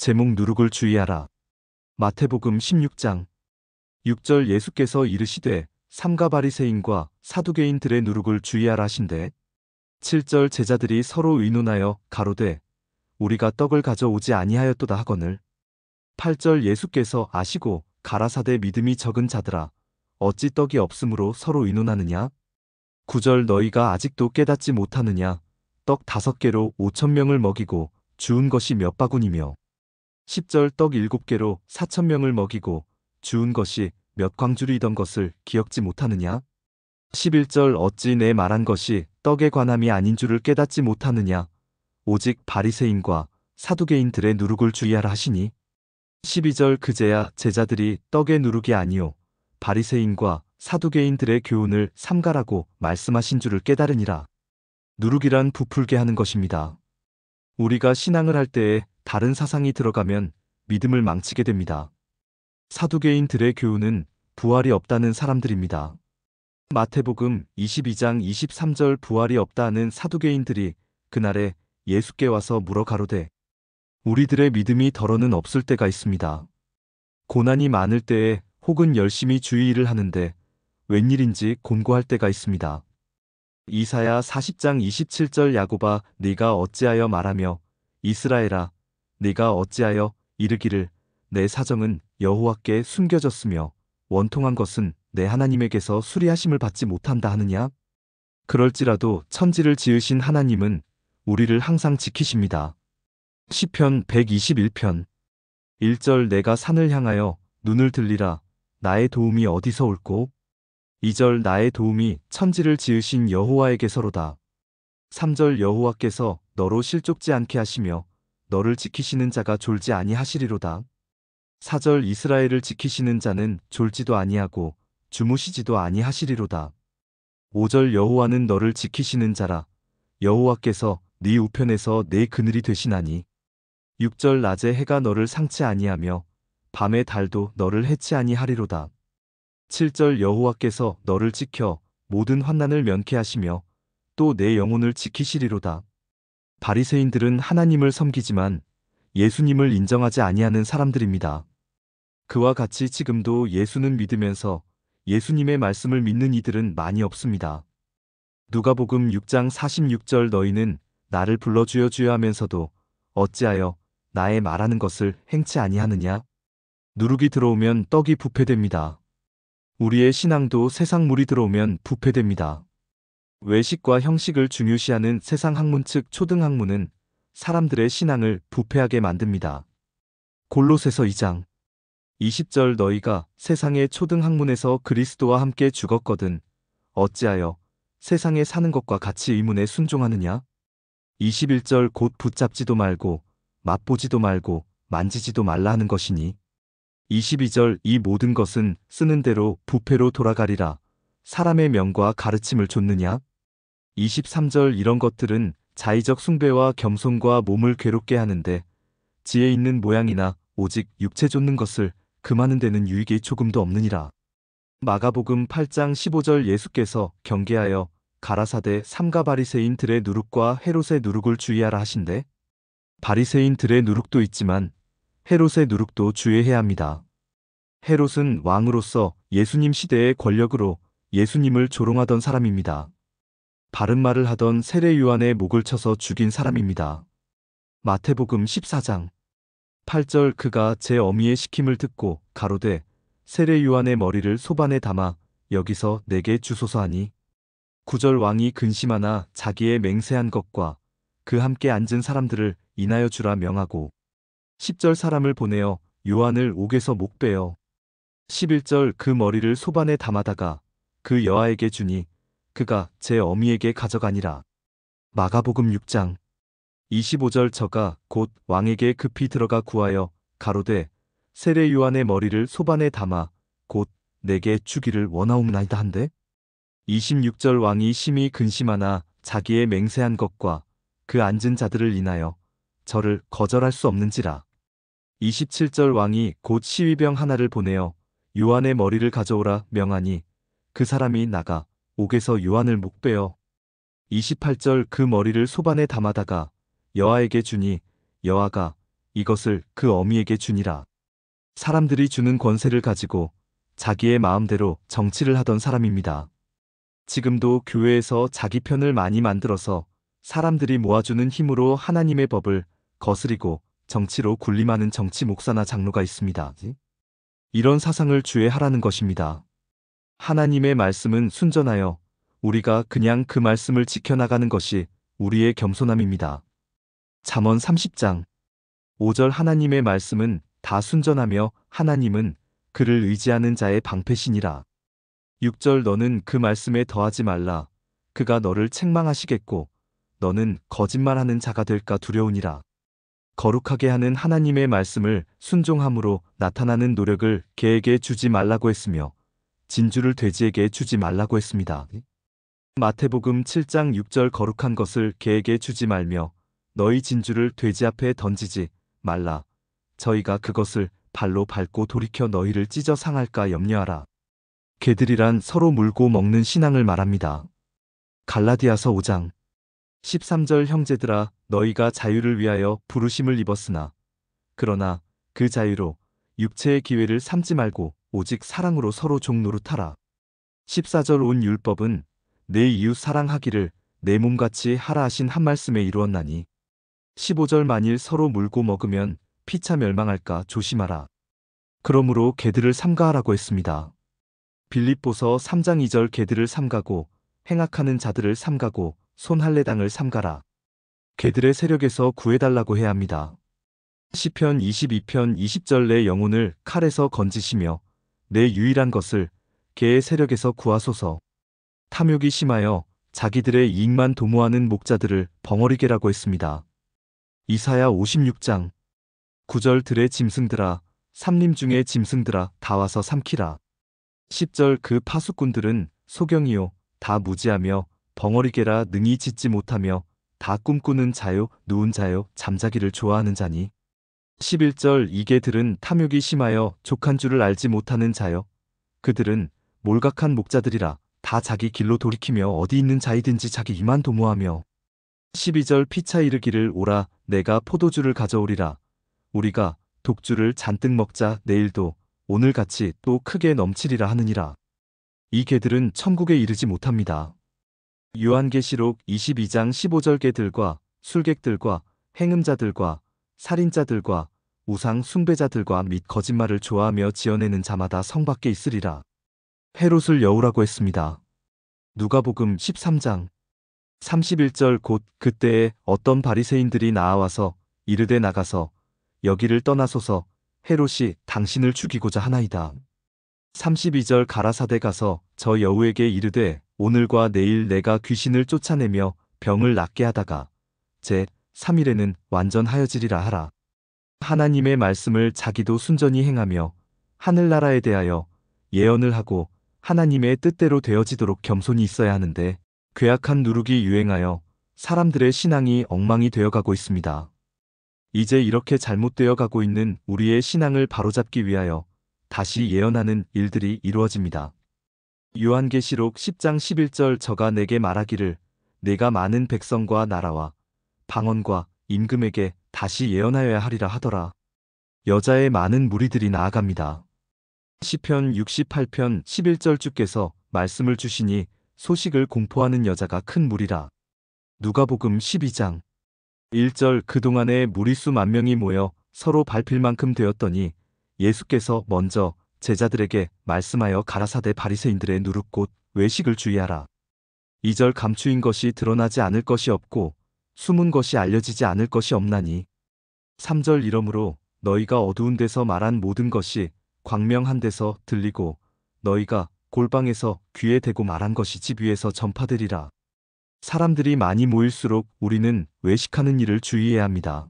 제목 누룩을 주의하라. 마태복음 16장 6절 예수께서 이르시되 삼가 바리새인과 사두개인들의 누룩을 주의하라 하신대. 7절 제자들이 서로 의논하여 가로되 우리가 떡을 가져오지 아니하였도다 하거늘. 8절 예수께서 아시고 가라사대 믿음이 적은 자들아 어찌 떡이 없으므로 서로 의논하느냐. 9절 너희가 아직도 깨닫지 못하느냐. 떡 5개로 5,000명을 먹이고 주운 것이 몇 바구니며 10절 떡 7개로 4,000명을 먹이고 주운 것이 몇 광주리이던 것을 기억지 못하느냐. 11절 어찌 내 말한 것이 떡에 관함이 아닌 줄을 깨닫지 못하느냐. 오직 바리새인과 사두개인들의 누룩을 주의하라 하시니. 12절 그제야 제자들이 떡의 누룩이 아니요 바리새인과 사두개인들의 교훈을 삼가라고 말씀하신 줄을 깨달으니라. 누룩이란 부풀게 하는 것입니다. 우리가 신앙을 할 때에 다른 사상이 들어가면 믿음을 망치게 됩니다. 사두개인들의 교훈은 부활이 없다는 사람들입니다. 마태복음 22장 23절 부활이 없다 하는 사두개인들이 그날에 예수께 와서 물어 가로되 우리들의 믿음이 더러는 없을 때가 있습니다. 고난이 많을 때에 혹은 열심히 주의 일을 하는데 웬일인지 곤고할 때가 있습니다. 이사야 40장 27절 야곱아 네가 어찌하여 말하며 이스라엘아 네가 어찌하여 이르기를 내 사정은 여호와께 숨겨졌으며 원통한 것은 내 하나님에게서 수리하심을 받지 못한다 하느냐. 그럴지라도 천지를 지으신 하나님은 우리를 항상 지키십니다. 시편 121편 1절 내가 산을 향하여 눈을 들리라 나의 도움이 어디서 올꼬. 2절 나의 도움이 천지를 지으신 여호와에게서로다. 3절 여호와께서 너로 실족지 않게 하시며 너를 지키시는 자가 졸지 아니하시리로다. 4절 이스라엘을 지키시는 자는 졸지도 아니하고 주무시지도 아니하시리로다. 5절 여호와는 너를 지키시는 자라 여호와께서 네 우편에서 내 그늘이 되시나니. 6절 낮에 해가 너를 상치 아니하며 밤에 달도 너를 해치 아니하리로다. 7절 여호와께서 너를 지켜 모든 환난을 면케하시며 또 내 영혼을 지키시리로다. 바리새인들은 하나님을 섬기지만 예수님을 인정하지 아니하는 사람들입니다. 그와 같이 지금도 예수는 믿으면서 예수님의 말씀을 믿는 이들은 많이 없습니다. 누가복음 6장 46절 너희는 나를 불러 주여 주여 하면서도 어찌하여 나의 말하는 것을 행치 아니하느냐. 누룩이 들어오면 떡이 부패됩니다. 우리의 신앙도 세상 물이 들어오면 부패됩니다. 외식과 형식을 중요시하는 세상 학문 즉 초등학문은 사람들의 신앙을 부패하게 만듭니다. 골로새서 2장 20절 너희가 세상의 초등학문에서 그리스도와 함께 죽었거든 어찌하여 세상에 사는 것과 같이 의문에 순종하느냐. 21절 곧 붙잡지도 말고 맛보지도 말고 만지지도 말라 하는 것이니. 22절 이 모든 것은 쓰는 대로 부패로 돌아가리라. 사람의 명과 가르침을 좇느냐. 23절 이런 것들은 자의적 숭배와 겸손과 몸을 괴롭게 하는데 지혜 있는 모양이나 오직 육체 좇는 것을 금하는 데는 유익이 조금도 없느니라. 마가복음 8장 15절 예수께서 경계하여 가라사대 삼가 바리새인들의 누룩과 헤롯의 누룩을 주의하라 하신대. 바리새인들의 누룩도 있지만 헤롯의 누룩도 주의해야 합니다. 헤롯은 왕으로서 예수님 시대의 권력으로 예수님을 조롱하던 사람입니다. 바른 말을 하던 세례 요한의 목을 쳐서 죽인 사람입니다. 마태복음 14장 8절 그가 제 어미의 시킴을 듣고 가로되 세례 요한의 머리를 소반에 담아 여기서 내게 주소서 하니. 9절 왕이 근심하나 자기의 맹세한 것과 그 함께 앉은 사람들을 인하여 주라 명하고 10절 사람을 보내어 요한을 옥에서 목베어 11절 그 머리를 소반에 담아다가 그 여아에게 주니 그가 제 어미에게 가져가니라. 마가복음 6장 25절 저가 곧 왕에게 급히 들어가 구하여 가로되 세례 요한의 머리를 소반에 담아 곧 내게 주기를 원하옵나이다 한데. 26절 왕이 심히 근심하나 자기의 맹세한 것과 그 앉은 자들을 인하여 저를 거절할 수 없는지라. 27절 왕이 곧 시위병 하나를 보내어 요한의 머리를 가져오라 명하니 그 사람이 나가 옥에서 요한을 목베어 28절 그 머리를 소반에 담아다가 여아에게 주니 여아가 이것을 그 어미에게 주니라. 사람들이 주는 권세를 가지고 자기의 마음대로 정치를 하던 사람입니다. 지금도 교회에서 자기 편을 많이 만들어서 사람들이 모아주는 힘으로 하나님의 법을 거스리고 정치로 군림하는 정치 목사나 장로가 있습니다. 이런 사상을 주의하라는 것입니다. 하나님의 말씀은 순전하여 우리가 그냥 그 말씀을 지켜나가는 것이 우리의 겸손함입니다. 잠언 30장 5절 하나님의 말씀은 다 순전하며 하나님은 그를 의지하는 자의 방패시니라. 6절 너는 그 말씀에 더하지 말라. 그가 너를 책망하시겠고 너는 거짓말하는 자가 될까 두려우니라. 거룩하게 하는 하나님의 말씀을 순종함으로 나타나는 노력을 개에게 주지 말라고 했으며 진주를 돼지에게 주지 말라고 했습니다. 마태복음 7장 6절 거룩한 것을 개에게 주지 말며 너희 진주를 돼지 앞에 던지지 말라. 저희가 그것을 발로 밟고 돌이켜 너희를 찢어 상할까 염려하라. 개들이란 서로 물고 먹는 신앙을 말합니다. 갈라디아서 5장 13절 형제들아 너희가 자유를 위하여 부르심을 입었으나 그러나 그 자유로 육체의 기회를 삼지 말고 오직 사랑으로 서로 종 노릇하라. 14절 온 율법은 내 이웃 사랑하기를 내 몸같이 하라 하신 한 말씀에 이루었나니 15절 만일 서로 물고 먹으면 피차 멸망할까 조심하라. 그러므로 개들을 삼가하라고 했습니다. 빌립보서 3장 2절 개들을 삼가고 행악하는 자들을 삼가고 손할례당을 삼가라. 개들의 세력에서 구해달라고 해야 합니다. 시편 22편 20절 내 영혼을 칼에서 건지시며 내 유일한 것을 개의 세력에서 구하소서. 탐욕이 심하여 자기들의 이익만 도모하는 목자들을 벙어리개라고 했습니다. 이사야 56장 9절 들의 짐승들아 삼림 중의 짐승들아 다 와서 삼키라. 10절 그 파수꾼들은 소경이요 다 무지하며 벙어리개라 능히 짖지 못하며 다 꿈꾸는 자요 누운 자요 잠자기를 좋아하는 자니 11절 이 개들은 탐욕이 심하여 족한 줄을 알지 못하는 자요 그들은 몰각한 목자들이라 다 자기 길로 돌이키며 어디 있는 자이든지 자기 이만 도모하며 12절 피차 이르기를 오라 내가 포도주를 가져오리라 우리가 독주를 잔뜩 먹자 내일도 오늘같이 또 크게 넘치리라 하느니라. 이 개들은 천국에 이르지 못합니다. 요한계시록 22장 15절 개들과 술객들과 행음자들과 살인자들과 우상 숭배자들과 및 거짓말을 좋아하며 지어내는 자마다 성 밖에 있으리라. 헤롯을 여우라고 했습니다. 누가복음 13장 31절 곧 그때에 어떤 바리새인들이 나아와서 이르되 나가서 여기를 떠나소서 헤롯이 당신을 죽이고자 하나이다. 32절 가라사대 가서 저 여우에게 이르되 오늘과 내일 내가 귀신을 쫓아내며 병을 낫게 하다가 제 3일에는 완전하여지리라 하라. 하나님의 말씀을 자기도 순전히 행하며 하늘나라에 대하여 예언을 하고 하나님의 뜻대로 되어지도록 겸손히 있어야 하는데 괴악한 누룩이 유행하여 사람들의 신앙이 엉망이 되어가고 있습니다. 이제 이렇게 잘못되어 가고 있는 우리의 신앙을 바로잡기 위하여 다시 예언하는 일들이 이루어집니다. 요한계시록 10장 11절 저가 내게 말하기를 내가 많은 백성과 나라와 방언과 임금에게 다시 예언하여야 하리라 하더라. 여자의 많은 무리들이 나아갑니다. 시편 68편 11절 주께서 말씀을 주시니 소식을 공포하는 여자가 큰 무리라. 누가복음 12장 1절 그동안에 무리수 만 명이 모여 서로 밟힐 만큼 되었더니 예수께서 먼저 제자들에게 말씀하여 가라사대 바리새인들의 누룩 곧 외식을 주의하라. 2절 감추인 것이 드러나지 않을 것이 없고 숨은 것이 알려지지 않을 것이 없나니 3절 이러므로 너희가 어두운 데서 말한 모든 것이 광명한 데서 들리고 너희가 골방에서 귀에 대고 말한 것이 집 위에서 전파되리라. 사람들이 많이 모일수록 우리는 외식하는 일을 주의해야 합니다.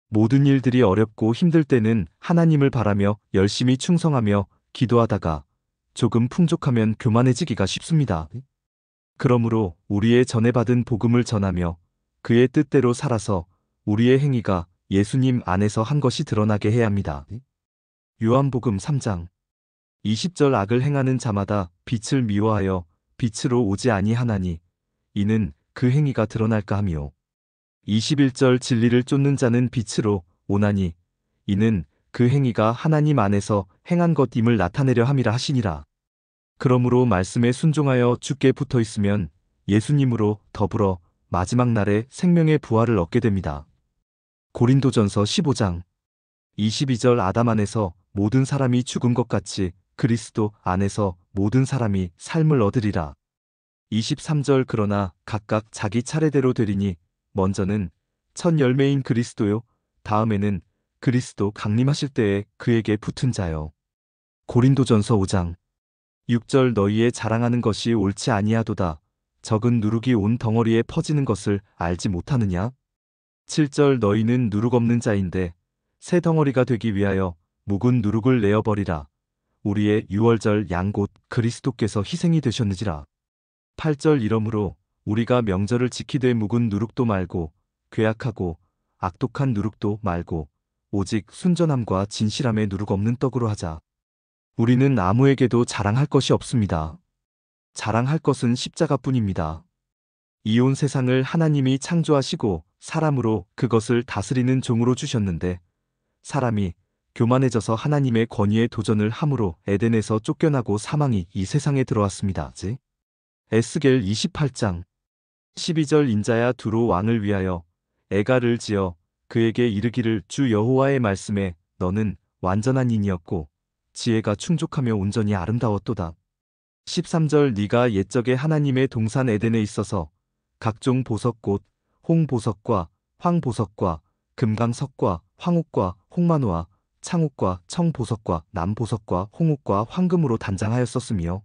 모든 일들이 어렵고 힘들 때는 하나님을 바라며 열심히 충성하며 기도하다가 조금 풍족하면 교만해지기가 쉽습니다. 그러므로 우리의 전해받은 복음을 전하며 그의 뜻대로 살아서 우리의 행위가 예수님 안에서 한 것이 드러나게 해야 합니다. 요한복음 3장 20절 악을 행하는 자마다 빛을 미워하여 빛으로 오지 아니하나니 이는 그 행위가 드러날까 하미요. 21절 진리를 쫓는 자는 빛으로 오나니 이는 그 행위가 하나님 안에서 행한 것임을 나타내려 함이라 하시니라. 그러므로 말씀에 순종하여 주께 붙어 있으면 예수님으로 더불어 마지막 날에 생명의 부활을 얻게 됩니다. 고린도전서 15장 22절 아담 안에서 모든 사람이 죽은 것 같이 그리스도 안에서 모든 사람이 삶을 얻으리라. 23절 그러나 각각 자기 차례대로 되리니 먼저는 첫 열매인 그리스도요 다음에는 그리스도 강림하실 때에 그에게 붙은 자요. 고린도전서 5장 6절 너희의 자랑하는 것이 옳지 아니하도다. 적은 누룩이 온 덩어리에 퍼지는 것을 알지 못하느냐? 7절 너희는 누룩 없는 자인데 새 덩어리가 되기 위하여 묵은 누룩을 내어버리라. 우리의 유월절 양 곧 그리스도께서 희생이 되셨느니라. 8절 이러므로 우리가 명절을 지키되 묵은 누룩도 말고 괴악하고 악독한 누룩도 말고 오직 순전함과 진실함의 누룩 없는 떡으로 하자. 우리는 아무에게도 자랑할 것이 없습니다. 자랑할 것은 십자가뿐입니다. 이 온 세상을 하나님이 창조하시고 사람으로 그것을 다스리는 종으로 주셨는데 사람이 교만해져서 하나님의 권위에 도전을 함으로 에덴에서 쫓겨나고 사망이 이 세상에 들어왔습니다. 에스겔 28장 12절 인자야 두로 왕을 위하여 애가를 지어 그에게 이르기를 주 여호와의 말씀에 너는 완전한 인이었고 지혜가 충족하며 온전히 아름다웠도다. 13절 네가 옛적에 하나님의 동산 에덴에 있어서 각종 보석꽃 홍보석과 황보석과 금강석과 황옥과 홍만호와 창옥과 청보석과 남보석과 홍옥과 황금으로 단장하였었으며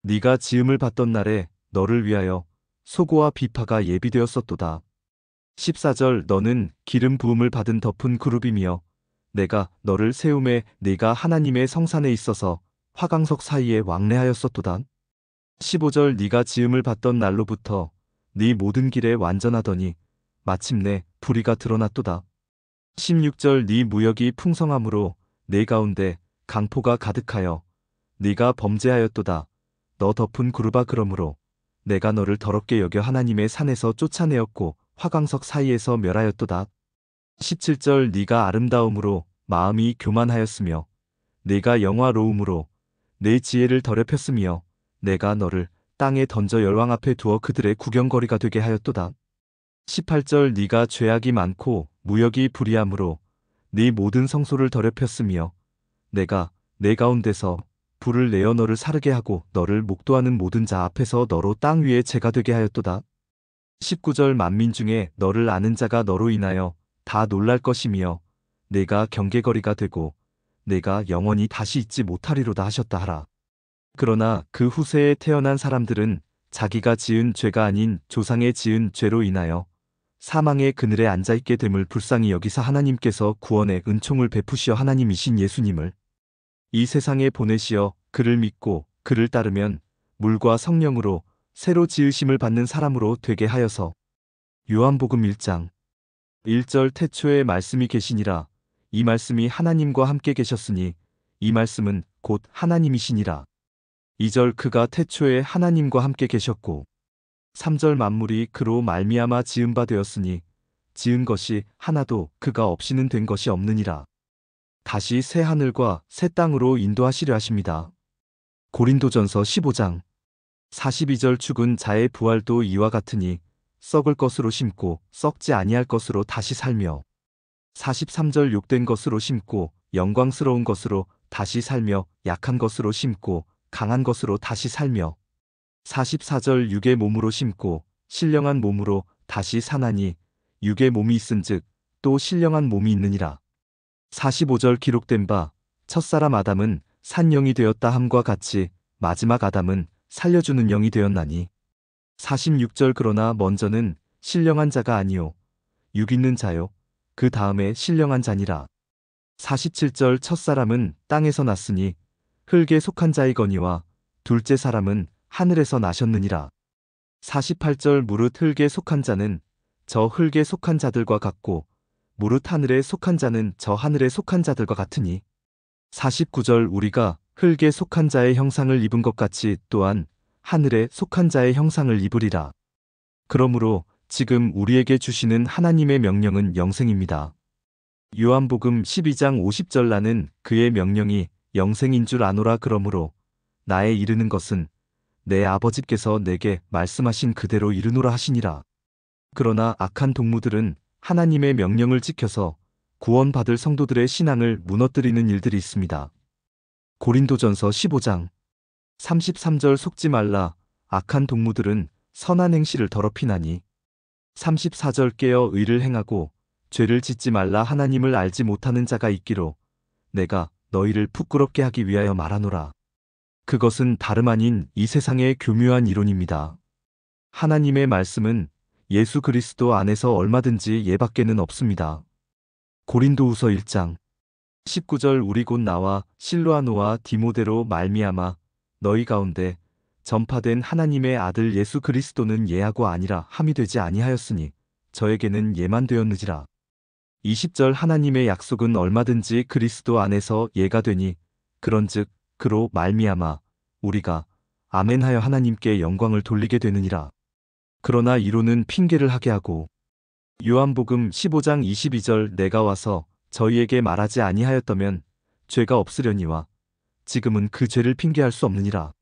네가 지음을 받던 날에 너를 위하여 소고와 비파가 예비되었었도다. 14절 너는 기름 부음을 받은 덮은 그룹이며 내가 너를 세움에 네가 하나님의 성산에 있어서 화강석 사이에 왕래하였었도다. 15절 네가 지음을 받던 날로부터 네 모든 길에 완전하더니 마침내 불의가 드러났도다. 16절 네 무역이 풍성함으로 네 가운데 강포가 가득하여 네가 범죄하였도다. 너 덮은 그룹아 그러므로 내가 너를 더럽게 여겨 하나님의 산에서 쫓아내었고 화강석 사이에서 멸하였도다. 17절 네가 아름다움으로 마음이 교만하였으며 네가 영화로움으로 내 지혜를 더럽혔으며 내가 너를 땅에 던져 열왕 앞에 두어 그들의 구경거리가 되게 하였도다. 18절 네가 죄악이 많고 무역이 불의함으로 네 모든 성소를 더럽혔으며 내가 내 가운데서 불을 내어 너를 사르게 하고 너를 목도하는 모든 자 앞에서 너로 땅 위에 재가 되게 하였도다. 19절 만민 중에 너를 아는 자가 너로 인하여 다 놀랄 것이며 내가 경계거리가 되고 내가 영원히 다시 잊지 못하리로다 하셨다 하라. 그러나 그 후세에 태어난 사람들은 자기가 지은 죄가 아닌 조상의 지은 죄로 인하여 사망의 그늘에 앉아있게 됨을 불쌍히 여기사 하나님께서 구원의 은총을 베푸시어 하나님이신 예수님을 이 세상에 보내시어 그를 믿고 그를 따르면 물과 성령으로 새로 지으심을 받는 사람으로 되게 하여서 요한복음 1장 1절 태초에 말씀이 계시니라. 이 말씀이 하나님과 함께 계셨으니 이 말씀은 곧 하나님이시니라. 2절 그가 태초에 하나님과 함께 계셨고 3절 만물이 그로 말미암아 지은 바 되었으니 지은 것이 하나도 그가 없이는 된 것이 없느니라. 다시 새 하늘과 새 땅으로 인도하시려 하십니다. 고린도전서 15장 42절 죽은 자의 부활도 이와 같으니 썩을 것으로 심고 썩지 아니할 것으로 다시 살며 43절 욕된 것으로 심고 영광스러운 것으로 다시 살며 약한 것으로 심고 강한 것으로 다시 살며 44절 육의 몸으로 심고 신령한 몸으로 다시 사나니 육의 몸이 있은즉 또 신령한 몸이 있느니라. 45절 기록된 바 첫사람 아담은 산 영이 되었다 함과 같이 마지막 아담은 살려주는 영이 되었나니 46절 그러나 먼저는 신령한 자가 아니요 육 있는 자요 그 다음에 신령한 자니라. 47절 첫사람은 땅에서 났으니 흙에 속한 자이거니와 둘째 사람은 하늘에서 나셨느니라. 48절 무릇 흙에 속한 자는 저 흙에 속한 자들과 같고 무릇 하늘에 속한 자는 저 하늘에 속한 자들과 같으니 49절 우리가 흙에 속한 자의 형상을 입은 것 같이 또한 하늘에 속한 자의 형상을 입으리라. 그러므로 지금 우리에게 주시는 하나님의 명령은 영생입니다. 요한복음 12장 50절 나는 그의 명령이 영생인 줄 아노라 그러므로 나에 이르는 것은 내 아버지께서 내게 말씀하신 그대로 이르노라 하시니라. 그러나 악한 동무들은 하나님의 명령을 지켜서 구원받을 성도들의 신앙을 무너뜨리는 일들이 있습니다. 고린도전서 15장 33절 속지 말라. 악한 동무들은 선한 행실을 더럽히나니. 34절 깨어 의를 행하고 죄를 짓지 말라. 하나님을 알지 못하는 자가 있기로 내가 너희를 부끄럽게 하기 위하여 말하노라. 그것은 다름 아닌 이 세상의 교묘한 이론입니다. 하나님의 말씀은 예수 그리스도 안에서 얼마든지 예밖에는 없습니다. 고린도후서 1장 19절 우리 곧 나와 실로아노와 디모데로 말미암아 너희 가운데 전파된 하나님의 아들 예수 그리스도는 예하고 아니라 함이 되지 아니하였으니 저에게는 예만 되었느니라. 20절 하나님의 약속은 얼마든지 그리스도 안에서 예가 되니 그런즉 그로 말미암아 우리가 아멘하여 하나님께 영광을 돌리게 되느니라. 그러나 이로는 핑계를 하게 하고 요한복음 15장 22절 내가 와서 저희에게 말하지 아니하였다면 죄가 없으려니와 지금은 그 죄를 핑계할 수 없느니라.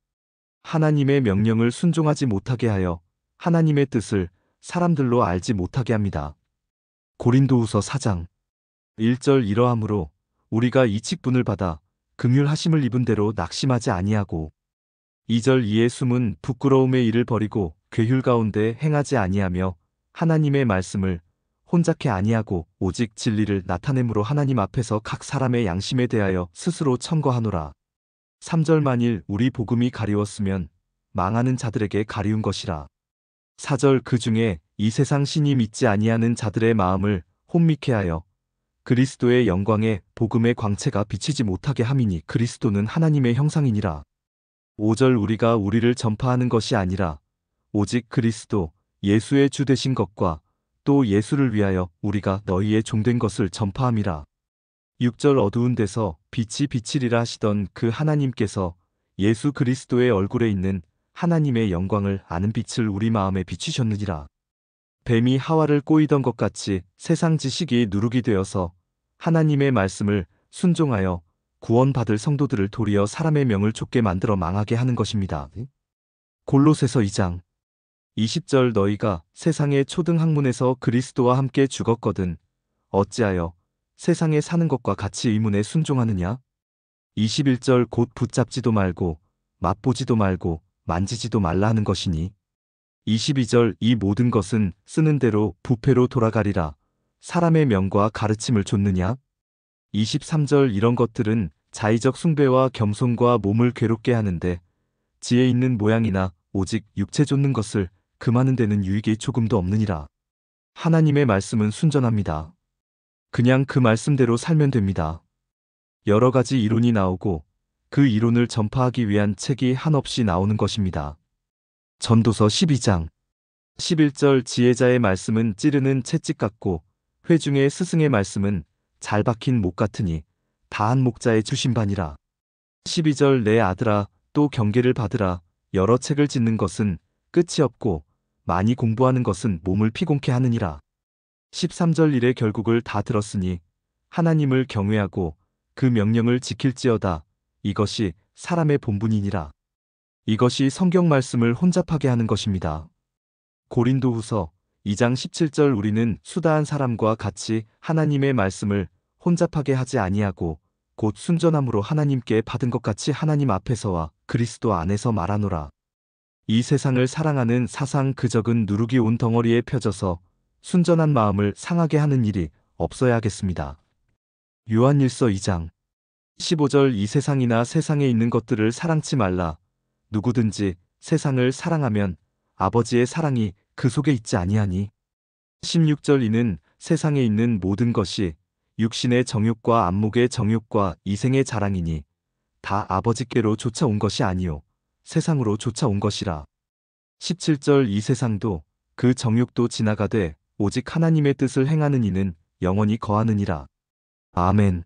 하나님의 명령을 순종하지 못하게 하여 하나님의 뜻을 사람들로 알지 못하게 합니다. 고린도후서 4장 1절 이러하므로 우리가 이 직분을 받아 긍휼하심을 입은 대로 낙심하지 아니하고 2절 이에 숨은 부끄러움의 일을 버리고 괴휼 가운데 행하지 아니하며 하나님의 말씀을 혼잡케 아니하고 오직 진리를 나타내므로 하나님 앞에서 각 사람의 양심에 대하여 스스로 청거하노라. 3절 만일 우리 복음이 가리웠으면 망하는 자들에게 가리운 것이라. 4절 그 중에 이 세상 신이 믿지 아니하는 자들의 마음을 혼미케 하여 그리스도의 영광에 복음의 광채가 비치지 못하게 함이니 그리스도는 하나님의 형상이니라. 5절 우리가 우리를 전파하는 것이 아니라 오직 그리스도 예수의 주 되신 것과 또 예수를 위하여 우리가 너희의 종된 것을 전파함이라. 6절 어두운 데서 빛이 비치리라 하시던 그 하나님께서 예수 그리스도의 얼굴에 있는 하나님의 영광을 아는 빛을 우리 마음에 비추셨느니라. 뱀이 하와를 꼬이던 것 같이 세상 지식이 누룩이 되어서 하나님의 말씀을 순종하여 구원받을 성도들을 도리어 사람의 명을 좁게 만들어 망하게 하는 것입니다. 골로새서 2장 20절 너희가 세상의 초등 학문에서 그리스도와 함께 죽었거든 어찌하여 세상에 사는 것과 같이 의문에 순종하느냐? 21절 곧 붙잡지도 말고 맛보지도 말고 만지지도 말라 하는 것이니 22절 이 모든 것은 쓰는 대로 부패로 돌아가리라. 사람의 명과 가르침을 좇느냐? 23절 이런 것들은 자의적 숭배와 겸손과 몸을 괴롭게 하는데 지혜 있는 모양이나 오직 육체 좇는 것을 금하는 데는 유익이 조금도 없느니라. 하나님의 말씀은 순전합니다. 그냥 그 말씀대로 살면 됩니다. 여러 가지 이론이 나오고 그 이론을 전파하기 위한 책이 한없이 나오는 것입니다. 전도서 12장 11절 지혜자의 말씀은 찌르는 채찍 같고 회중의 스승의 말씀은 잘 박힌 목 같으니 다한 목자의 주심반이라. 12절 내 아들아 또 경계를 받으라. 여러 책을 짓는 것은 끝이 없고 많이 공부하는 것은 몸을 피곤케 하느니라. 13절 일의 결국을 다 들었으니 하나님을 경외하고 그 명령을 지킬지어다. 이것이 사람의 본분이니라. 이것이 성경 말씀을 혼잡하게 하는 것입니다. 고린도후서 2장 17절 우리는 수다한 사람과 같이 하나님의 말씀을 혼잡하게 하지 아니하고 곧 순전함으로 하나님께 받은 것 같이 하나님 앞에서와 그리스도 안에서 말하노라. 이 세상을 사랑하는 사상 그적은 누룩이 온 덩어리에 펴져서 순전한 마음을 상하게 하는 일이 없어야겠습니다. 요한일서 2장 15절 이 세상이나 세상에 있는 것들을 사랑치 말라. 누구든지 세상을 사랑하면 아버지의 사랑이 그 속에 있지 아니하니. 16절 이는 세상에 있는 모든 것이 육신의 정욕과 안목의 정욕과 이생의 자랑이니 다 아버지께로 쫓아온 것이 아니요 세상으로 쫓아온 것이라. 17절 이 세상도 그 정욕도 지나가되 오직 하나님의 뜻을 행하는 이는 영원히 거하느니라. 아멘.